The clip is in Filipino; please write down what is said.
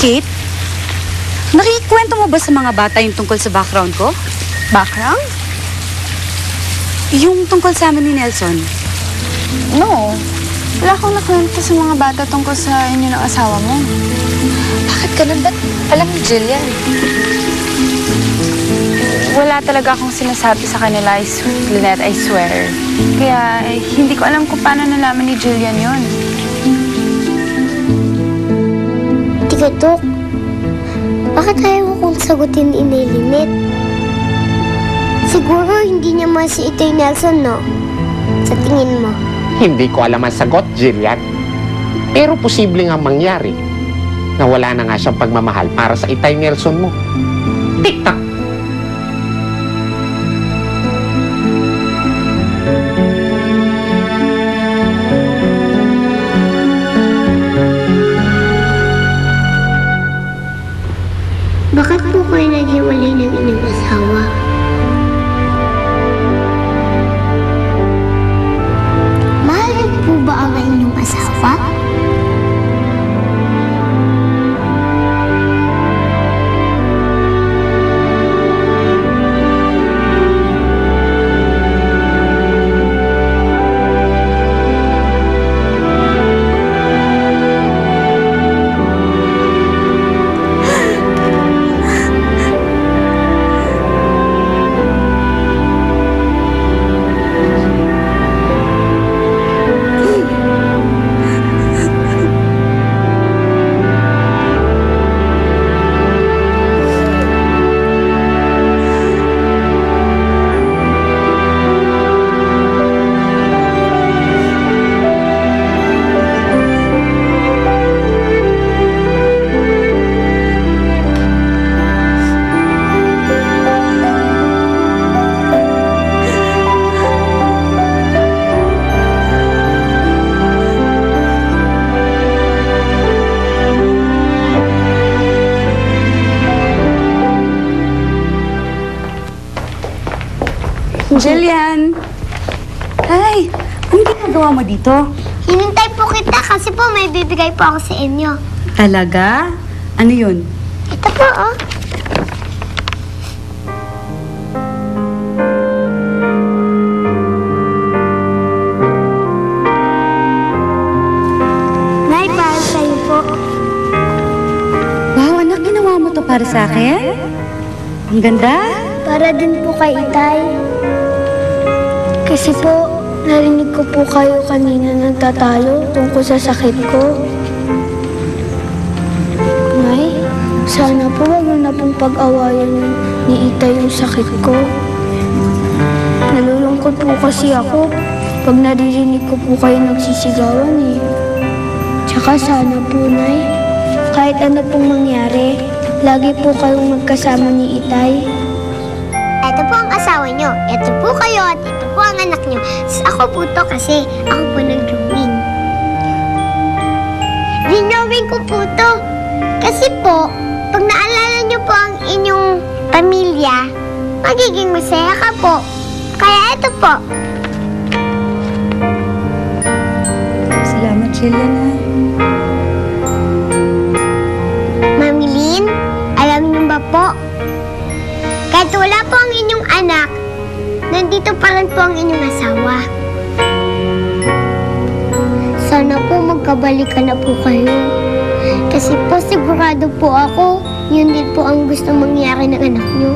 Kate, nakikwento mo ba sa mga bata yung tungkol sa background ko? Background? Yung tungkol sa amin ni Nelson. No. Wala akong nakwento sa mga bata tungkol sa inyo ng asawa mo. Bakit ganun? Ba't alam ni Jillian? Wala talaga akong sinasabi sa kanila, Lynette, I swear. Kaya hindi ko alam kung paano nalaman ni Jillian yun. Tikatok, bakit ayaw mo kong sagutin ni Inay Lynette? Siguro hindi niya si Itoy Nelson, no? Sa tingin mo. Hindi ko alam ang sagot, Jillian. Pero posible nga mangyari na wala na nga siyang pagmamahal para sa Itay Nelson mo. Tik-tak! Bakit po kayo naghiwalay ng inyong asawa? Mahal niyo po ba ang inyong asawa? Jillian! Ay, ano ginagawa mo dito? Hinintay po kita kasi po may bibigay po ako sa inyo. Talaga? Ano yun? Ito po, oh. Nay, para sa'yo po. Wow, anak, ginawa mo to para sa akin? Ang ganda. Para din po kay Itay. Kasi po, narinig ko po kayo kanina nagtatalo tungkol sa sakit ko. Nay, sana po wag na pong pag-awayan ni Itay yung sakit ko. Nalulungkot po kasi ako pag naririnig ko po kayo nagsisigawan eh. Tsaka sana po, Nay, kahit ano pong mangyari, lagi po kayong magkasama ni Itay. Ito po ang asawa nyo. Ito po kayo at ito po ang anak nyo. Ako po to kasi ako po nag-drawing. Dinrawing ko po to. Kasi po, pag naalala nyo po ang inyong pamilya, magiging masaya ka po. Kaya ito po. Salamat, Jillian, ha? Mami Lynn, alam nyo ba po? Kahit wala po ang inyong anak, nandito pa rin po ang inyong asawa. Sana po magkabalikan na po kayo. Kasi po sigurado po ako, yun din po ang gusto mangyari ng anak nyo.